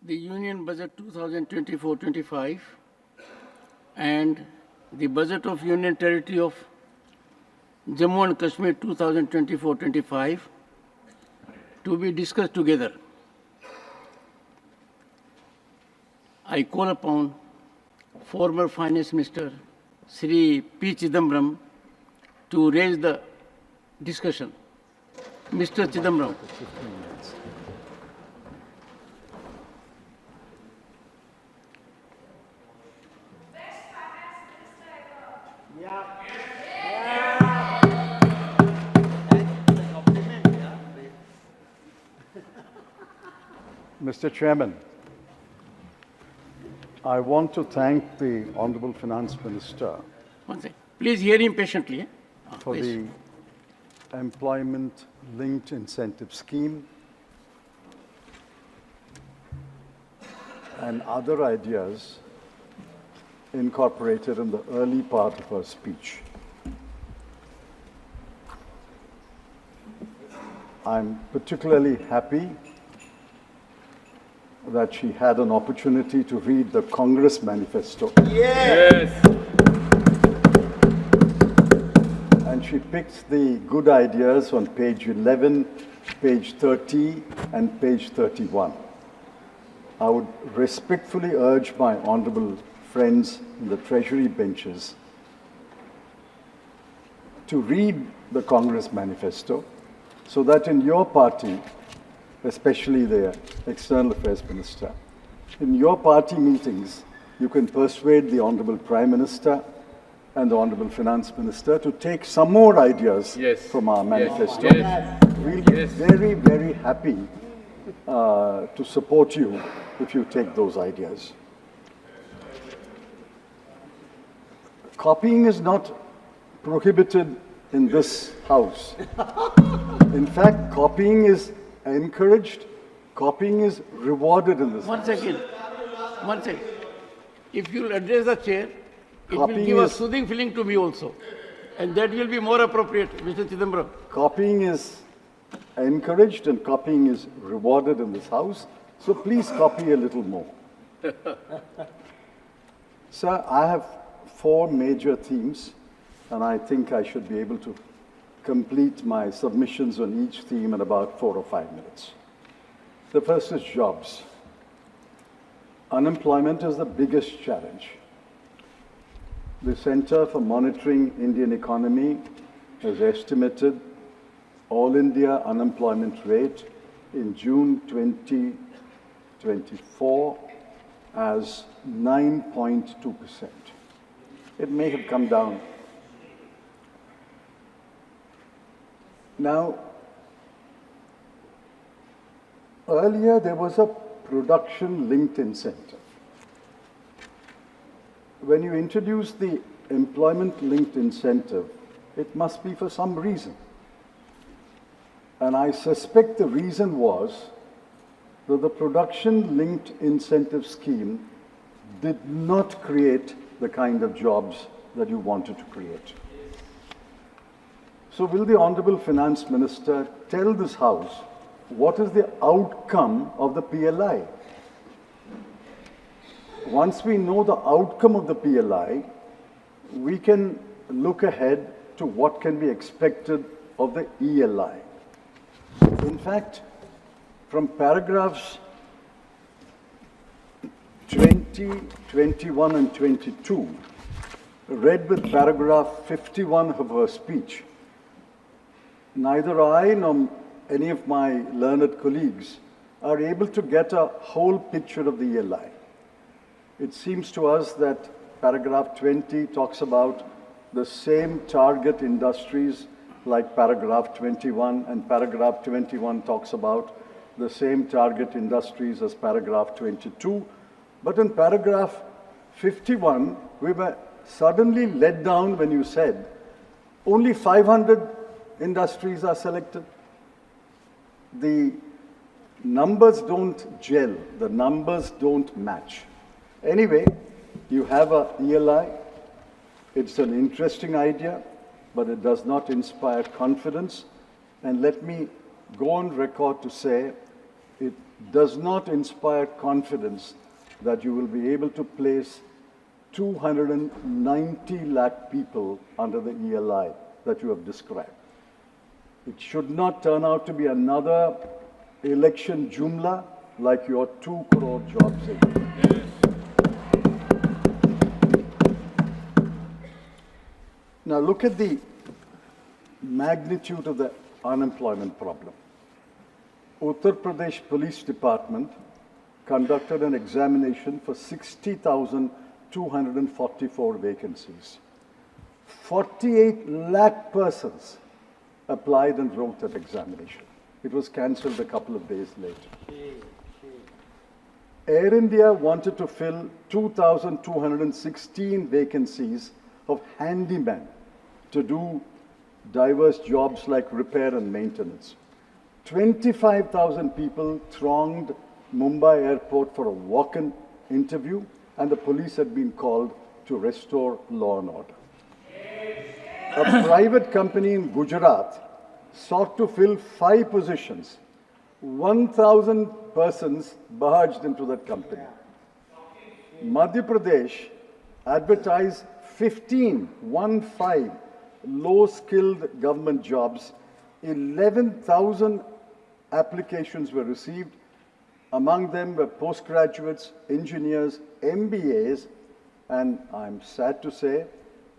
the Union Budget 2024-25 and the Budget of Union Territory of Jammu and Kashmir 2024-25 to be discussed together. I call upon former Finance Minister Sri P. Chidambaram to raise the discussion. Mr. Chidambaram. Mr. Chairman, I want to thank the Honorable Finance Minister One second. Please hear him patiently. for the employment-linked incentive scheme and other ideas incorporated in the early part of her speech. I'm particularly happy that she had an opportunity to read the Congress manifesto. Yes. And she picked the good ideas on page 11, page 30, and page 31. I would respectfully urge my honorable friends in the Treasury benches to read the Congress manifesto so that in your party, especially the External Affairs Minister, in your party meetings, you can persuade the Honorable Prime Minister and the Honorable Finance Minister to take some more ideas from our manifesto. We'll be very, very happy to support you if you take those ideas. Copying is not prohibited in this House. In fact, copying is encouraged, copying is rewarded in this One House. second. If you'll address the chair, it will give a soothing feeling to me also. And that will be more appropriate, Mr. Chidambaram. Copying is encouraged and copying is rewarded in this House. So please copy a little more. Sir, I have 4 major themes, and I think I should be able to complete my submissions on each theme in about 4 or 5 minutes. The first is jobs. Unemployment is the biggest challenge. The Center for Monitoring Indian Economy has estimated all India unemployment rate in June 2024 as 9.2%. It may have come down. Now, earlier there was a production-linked incentive. When you introduce the employment-linked incentive, it must be for some reason. And I suspect the reason was that the production-linked incentive scheme did not create the kind of jobs that you wanted to create. So will the Honorable Finance Minister tell this House what is the outcome of the PLI? Once we know the outcome of the PLI, we can look ahead to what can be expected of the ELI. In fact, from paragraphs 20, 21, and 22, read with paragraph 51 of her speech, neither I nor any of my learned colleagues are able to get a whole picture of the ELI. It seems to us that paragraph 20 talks about the same target industries like paragraph 21, and paragraph 21 talks about the same target industries as paragraph 22. But in paragraph 51, we were suddenly let down when you said only 500 industries are selected. The numbers don't gel, the numbers don't match. Anyway, you have a ELI. It's an interesting idea, but it does not inspire confidence. And let me go on record to say it does not inspire confidence that you will be able to place 290 lakh people under the ELI that you have described. It should not turn out to be another election jumla like your 2 crore jobs. Now look at the magnitude of the unemployment problem. Uttar Pradesh Police Department conducted an examination for 60,244 vacancies. 48 lakh persons applied and wrote that examination. It was cancelled a couple of days later. Air India wanted to fill 2,216 vacancies of handymen to do diverse jobs like repair and maintenance. 25,000 people thronged Mumbai airport for a walk-in interview, and the police had been called to restore law and order. A private company in Gujarat sought to fill 5 positions. 1,000 persons barged into that company. Madhya Pradesh advertised 15 low-skilled government jobs. 11,000 applications were received. Among them were postgraduates, engineers, MBAs, and I'm sad to say,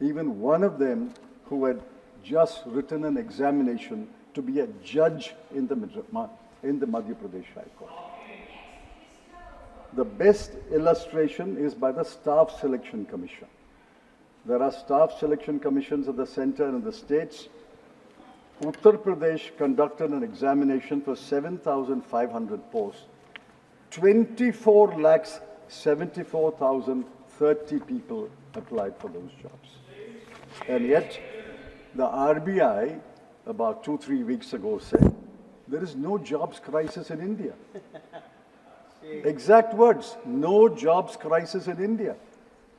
even one of them who had just written an examination to be a judge in the Madhya Pradesh High Court. The best illustration is by the Staff Selection Commission. There are staff selection commissions at the center and the states. Uttar Pradesh conducted an examination for 7,500 posts. 24,74,030 people applied for those jobs. And yet, the RBI, about 2-3 weeks ago, said, there is no jobs crisis in India. Exact words, no jobs crisis in India.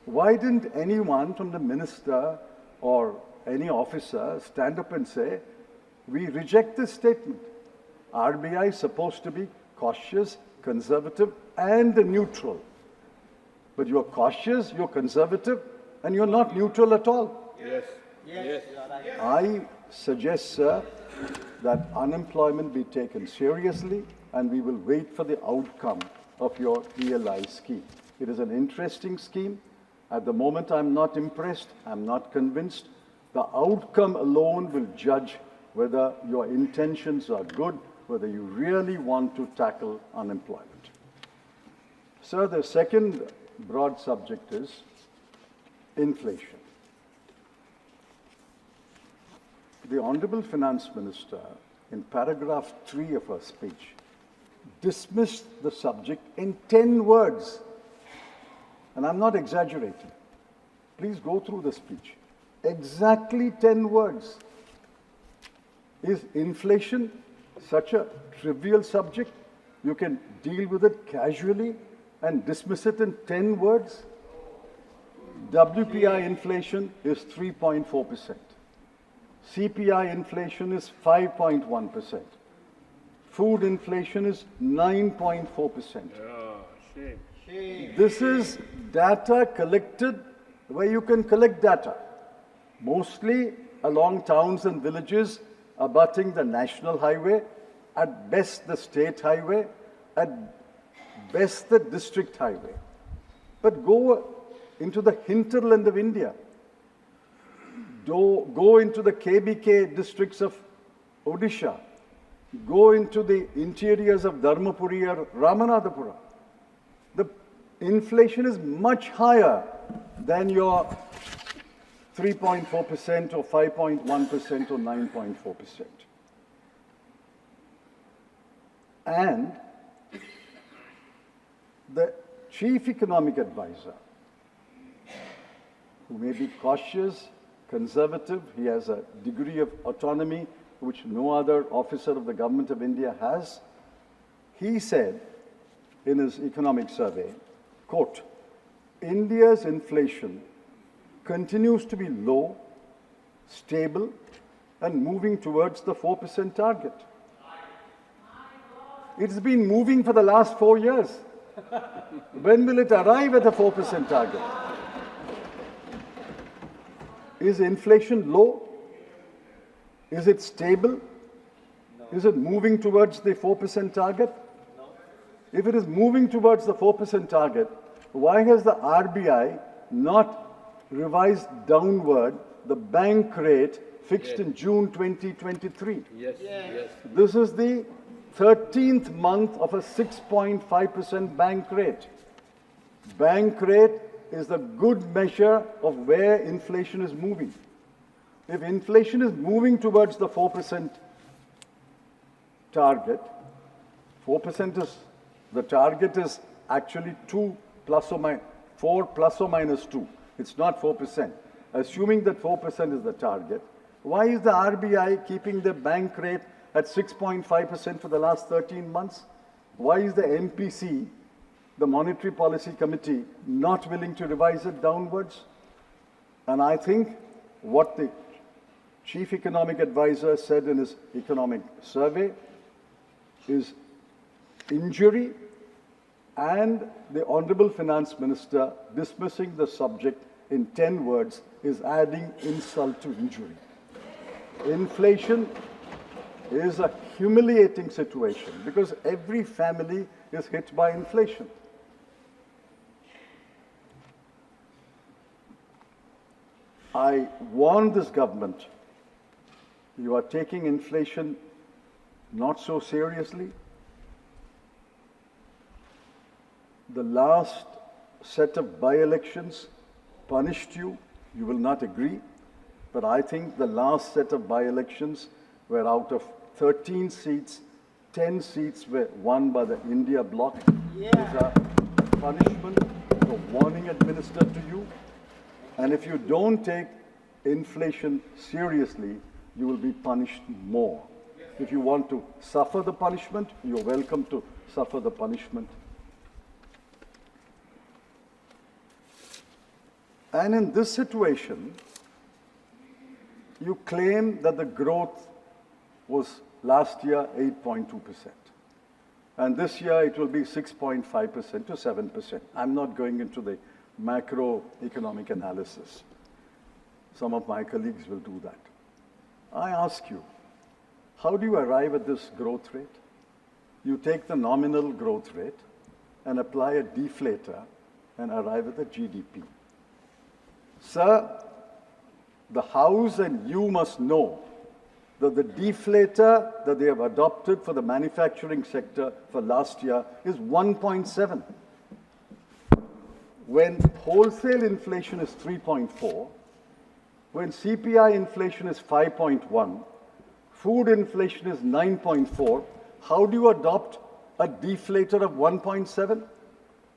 Why didn't anyone from the minister or any officer stand up and say, we reject this statement. RBI is supposed to be cautious, conservative, and neutral. But you're cautious, you're conservative, and you're not neutral at all. Yes. Yes. I suggest, sir, that unemployment be taken seriously, and we will wait for the outcome of your ELI scheme. It is an interesting scheme. At the moment, I'm not impressed. I'm not convinced. The outcome alone will judge whether your intentions are good, whether you really want to tackle unemployment. Sir, the second broad subject is inflation. The Honorable Finance Minister, in paragraph 3 of her speech, dismissed the subject in 10 words. And I'm not exaggerating. Please go through the speech. Exactly 10 words. Is inflation such a trivial subject? You can deal with it casually and dismiss it in 10 words? WPI inflation is 3.4%. CPI inflation is 5.1%. Food inflation is 9.4%. This is data collected where you can collect data, mostly along towns and villages abutting the national highway, at best the state highway, at best the district highway. But go into the hinterland of India. Go into the KBK districts of Odisha. Go into the interiors of Dharmapuri or Ramanathapuram. The inflation is much higher than your 3.4% or 5.1% or 9.4%. And the chief economic advisor, who may be cautious, conservative, he has a degree of autonomy which no other officer of the government of India has, he said in his economic survey, quote, India's inflation continues to be low, stable, and moving towards the 4% target. It's been moving for the last 4 years. When will it arrive at the 4% target? Is inflation low? Is it stable? No. Is it moving towards the 4% target? No. If it is moving towards the 4% target, why has the RBI not revised downward the bank rate fixed in June 2023? Yes. Yes. This is the 13th month of a 6.5% bank rate. Bank rate is the good measure of where inflation is moving. If inflation is moving towards the 4% target, 4% is, the target is actually 4 plus or minus 2. It's not 4%. Assuming that 4% is the target, why is the RBI keeping the bank rate at 6.5% for the last 13 months? Why is the MPC, the Monetary Policy Committee, not willing to revise it downwards? And I think what the Chief Economic Advisor said in his economic survey is injury, and the Honorable Finance Minister dismissing the subject in 10 words is adding insult to injury. Inflation is a humiliating situation because every family is hit by inflation. I warn this government, you are taking inflation not so seriously. The last set of by-elections punished you. You will not agree. But I think the last set of by-elections were out of 13 seats, 10 seats were won by the India bloc. Yeah. These are punishment, a warning administered to you. And if you don't take inflation seriously, you will be punished more. If you want to suffer the punishment, you're welcome to suffer the punishment. And in this situation, you claim that the growth was last year 8.2%. And this year it will be 6.5% to 7%. I'm not going into the macroeconomic analysis. Some of my colleagues will do that. I ask you, how do you arrive at this growth rate? You take the nominal growth rate and apply a deflator and arrive at the GDP. Sir, the House and you must know that the deflator that they have adopted for the manufacturing sector for last year is 1.7. When wholesale inflation is 3.4, when CPI inflation is 5.1, food inflation is 9.4, how do you adopt a deflator of 1.7?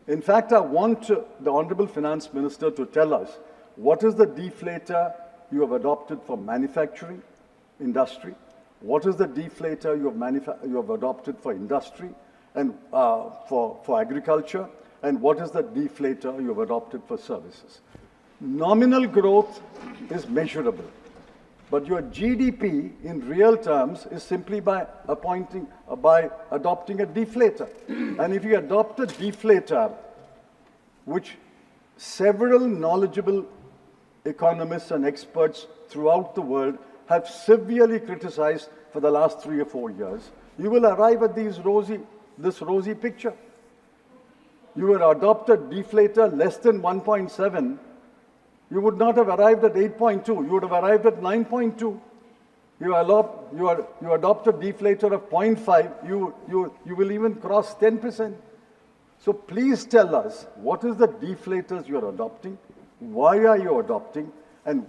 In fact, I want the Honorable Finance Minister to tell us what is the deflator you have adopted for manufacturing industry, what is the deflator you have adopted for industry and for agriculture, and what is the deflator you have adopted for services. Nominal growth is measurable, but your GDP in real terms is simply by adopting a deflator. And if you adopt a deflator, which several knowledgeable economists and experts throughout the world have severely criticized for the last 3 or 4 years, you will arrive at this rosy picture. You will adopt a deflator less than 1.7, you would not have arrived at 8.2, you would have arrived at 9.2. You adopt a deflator of 0.5, you will even cross 10%. So please tell us, what is the deflators you are adopting? Why are you adopting? And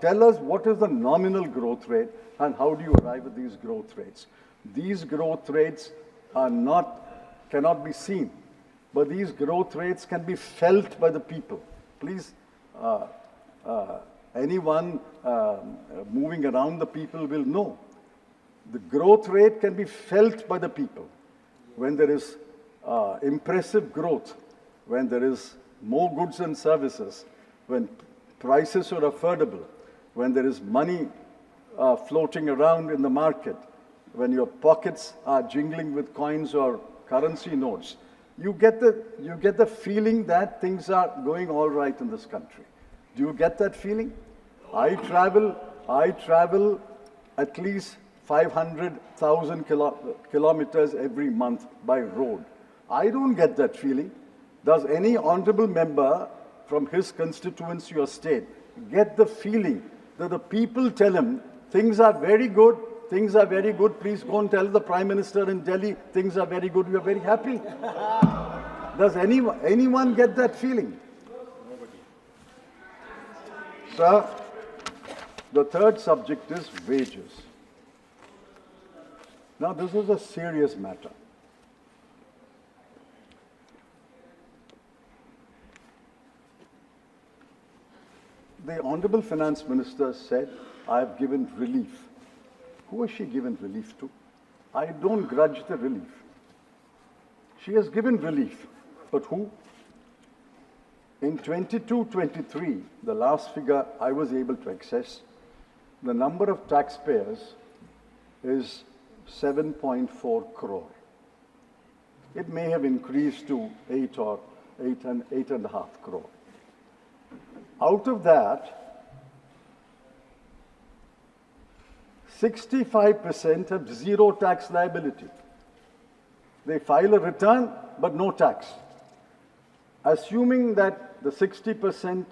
tell us what is the nominal growth rate and how do you arrive at these growth rates? These growth rates cannot be seen, but these growth rates can be felt by the people. Please, anyone moving around the people will know. The growth rate can be felt by the people. When there is impressive growth, when there is more goods and services, when prices are affordable, when there is money floating around in the market, when your pockets are jingling with coins or currency notes, you get the feeling that things are going all right in this country. Do you get that feeling? I travel at least 500,000 kilometers every month by road. I don't get that feeling. Does any honorable member from his constituency or state get the feeling that the people tell him things are very good, please go and tell the Prime Minister in Delhi things are very good, we are very happy? Does anyone get that feeling? Nobody. Sir, the third subject is wages. Now, this is a serious matter. The Honorable Finance Minister said, I have given relief. Who has she given relief to? I don't grudge the relief. She has given relief. But who? In 22-23, the last figure I was able to access, the number of taxpayers is 7.4 crore. It may have increased to 8.5 crore. Out of that, 65% have zero tax liability. They file a return, but no tax. Assuming that the 60%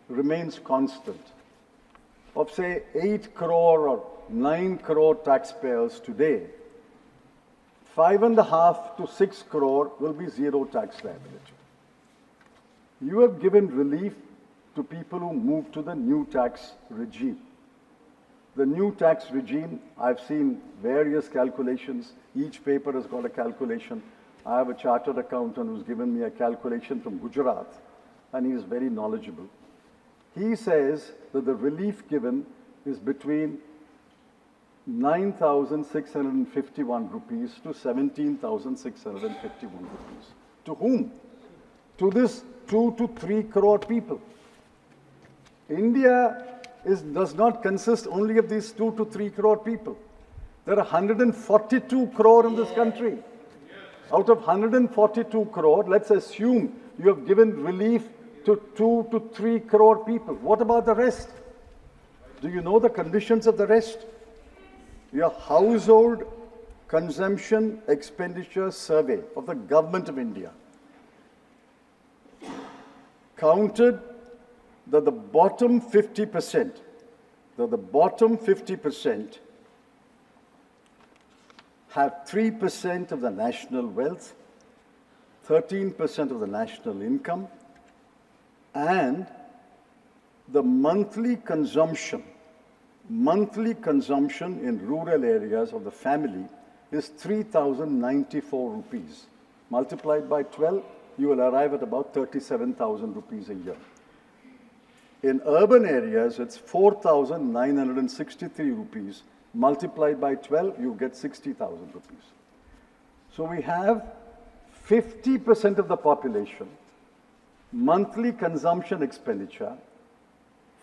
remains constant, of say 8 crore or 9 crore taxpayers today, 5.5 to 6 crore will be zero tax liability. You have given relief to people who move to the new tax regime. The new tax regime, I've seen various calculations. Each paper has got a calculation. I have a chartered accountant who's given me a calculation from Gujarat, and he is very knowledgeable. He says that the relief given is between 9,651 rupees to 17,651 rupees. To whom? To this 2 to 3 crore people. India does not consist only of these 2 to 3 crore people. There are 142 crore in this country. Out of 142 crore, let's assume you have given relief to 2 to 3 crore people. What about the rest? Do you know the conditions of the rest? Your household consumption expenditure survey of the government of India counted that the bottom 50%, have 3% of the national wealth, 13% of the national income, and the monthly consumption in rural areas of the family is 3,094 rupees. Multiplied by 12, you will arrive at about 37,000 rupees a year. In urban areas, it's 4,963 rupees. Multiplied by 12, you get 60,000 rupees. So we have 50% of the population, monthly consumption expenditure,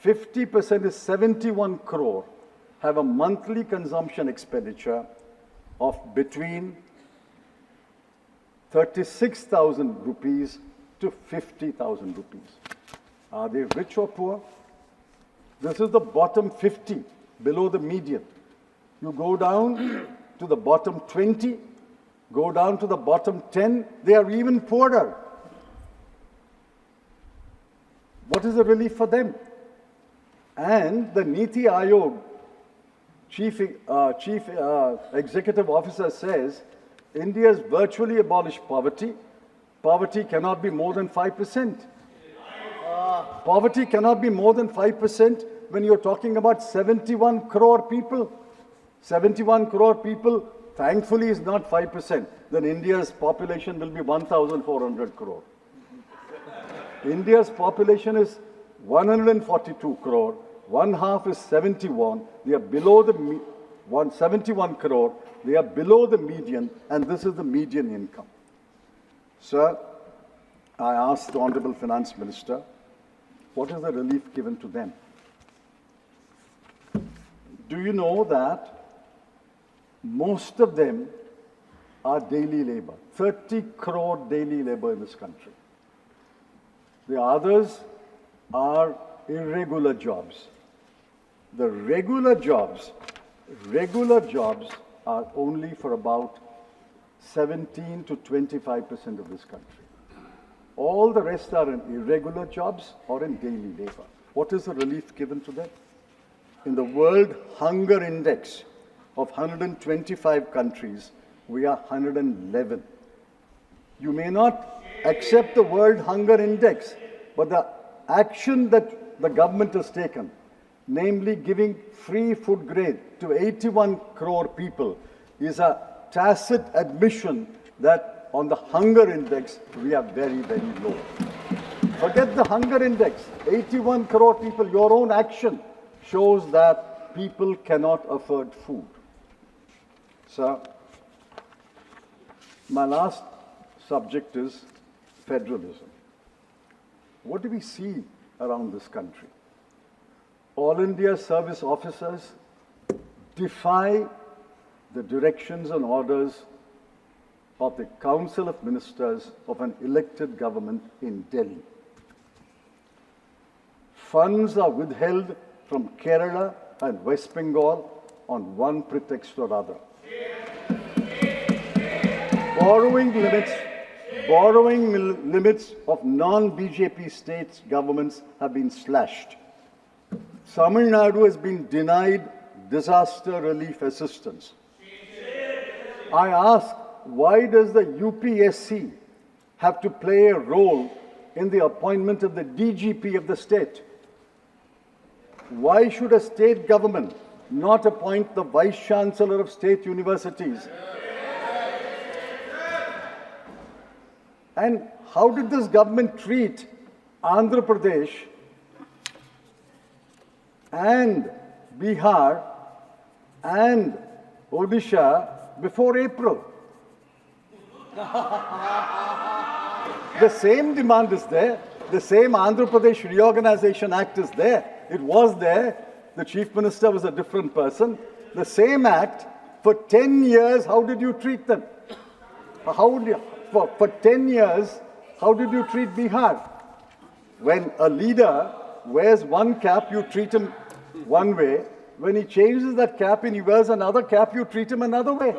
50% is 71 crore, have a monthly consumption expenditure of between 36,000 rupees to 50,000 rupees. Are they rich or poor? This is the bottom 50, below the median. You go down to the bottom 20, go down to the bottom 10, they are even poorer. What is the relief for them? And the Niti Aayog chief executive officer says, India has virtually abolished poverty. Poverty cannot be more than 5%. Poverty cannot be more than 5% when you're talking about 71 crore people. 71 crore people, thankfully, is not 5%. Then India's population will be 1,400 crore. India's population is 142 crore. One half is 71. They are below the 171 crore. They are below the median, and this is the median income. Sir, I asked the Honorable Finance Minister, what is the relief given to them? Do you know that Most of them are daily labor. 30 crore daily labor in this country. The others are irregular jobs. The regular jobs are only for about 17 to 25% of this country. All the rest are in irregular jobs or in daily labor. What is the relief given to them? In the World Hunger Index of 125 countries, we are 111. You may not accept the World Hunger Index, but the action that the government has taken, namely giving free food grain to 81 crore people, is a tacit admission that on the hunger index, we are very, very low. Forget the hunger index. 81 crore people, your own action shows that people cannot afford food. So, my last subject is federalism. What do we see around this country? All India service officers defy the directions and orders of the Council of Ministers of an elected government in Delhi. Funds are withheld from Kerala and West Bengal on one pretext or other. Borrowing limits of non-BJP states governments have been slashed. Tamil Nadu has been denied disaster relief assistance. I ask, why does the UPSC have to play a role in the appointment of the DGP of the state? Why should a state government not appoint the Vice Chancellor of state universities? And how did this government treat Andhra Pradesh and Bihar and Odisha before April? The same demand is there. The same Andhra Pradesh Reorganization Act is there. It was there. The Chief Minister was a different person. The same act, for 10 years, how did you treat them? For 10 years, how did you treat Bihar? When a leader wears one cap, you treat him one way. When he changes that cap and he wears another cap, you treat him another way.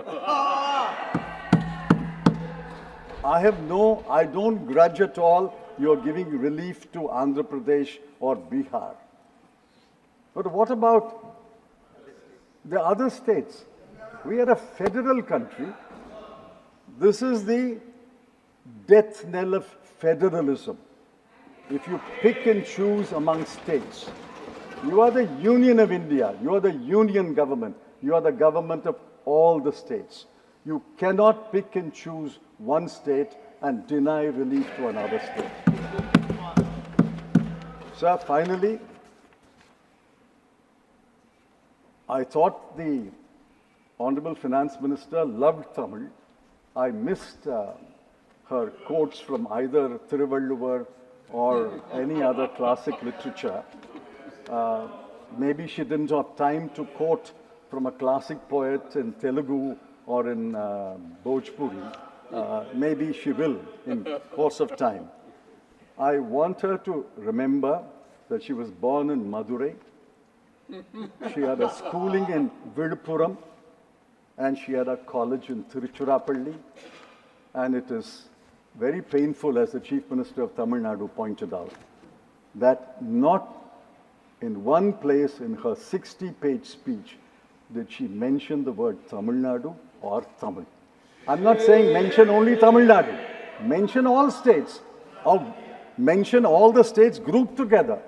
I don't grudge at all you're giving relief to Andhra Pradesh or Bihar. But what about the other states? We are a federal country. This is the death knell of federalism. If you pick and choose among states, you are the Union of India. You are the union government. You are the government of all the states. You cannot pick and choose one state and deny relief to another state. So finally, I thought the Honorable Finance Minister loved Tamil. I missed her quotes from either Thiruvalluvar or any other classic literature. Maybe she didn't have time to quote from a classic poet in Telugu or in Bhojpuri. Maybe she will in course of time. I want her to remember that she was born in Madurai. She had a schooling in Viluppuram and she had a college in Tiruchirappalli. And it is very painful, as the Chief Minister of Tamil Nadu pointed out, that not in one place in her 60-page speech did she mention the word Tamil Nadu or Tamil. I'm not saying mention only Tamil Nadu. Mention all states. Or mention all the states grouped together.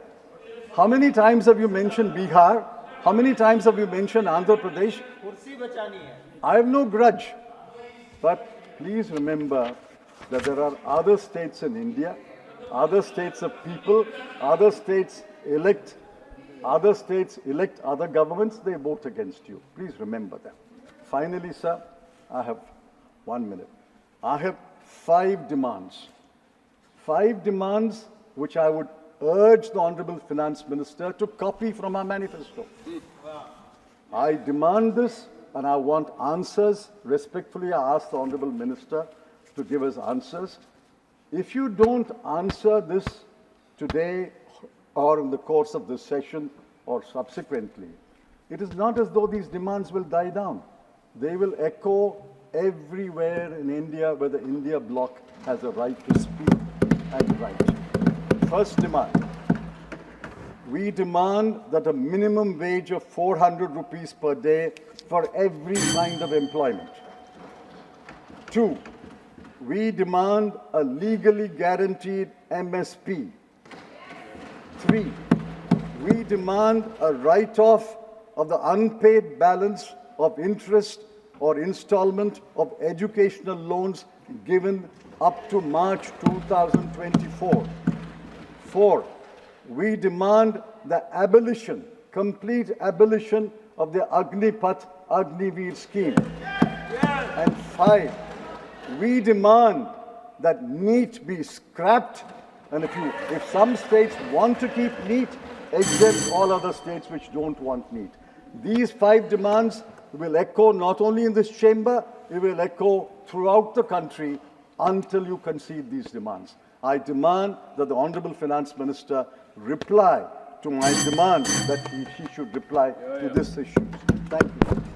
How many times have you mentioned Bihar? How many times have you mentioned Andhra Pradesh? I have no grudge. But please remember that there are other states in India, other states of people, other states elect other governments, they vote against you. Please remember that. Finally, sir, I have 1 minute. I have 5 demands. 5 demands which I would urge the Honorable Finance Minister to copy from our manifesto. I demand this and I want answers. Respectfully, I ask the Honourable Minister to give us answers. If you don't answer this today or in the course of this session or subsequently, it is not as though these demands will die down. They will echo everywhere in India where the India bloc has a right to speak and write. First demand. We demand that a minimum wage of 400 rupees per day for every kind of employment. 2, we demand a legally guaranteed MSP. 3, we demand a write-off of the unpaid balance of interest or installment of educational loans given up to March 2024. 4, we demand the abolition, complete abolition of the Agnipath Agniveer scheme. And 5, we demand that NEET be scrapped, and if some states want to keep NEET, exempt all other states which don't want NEET. These 5 demands will echo not only in this chamber, it will echo throughout the country until you concede these demands. I demand that the Honourable Finance Minister reply to my demand that she should reply to this issue. Thank you.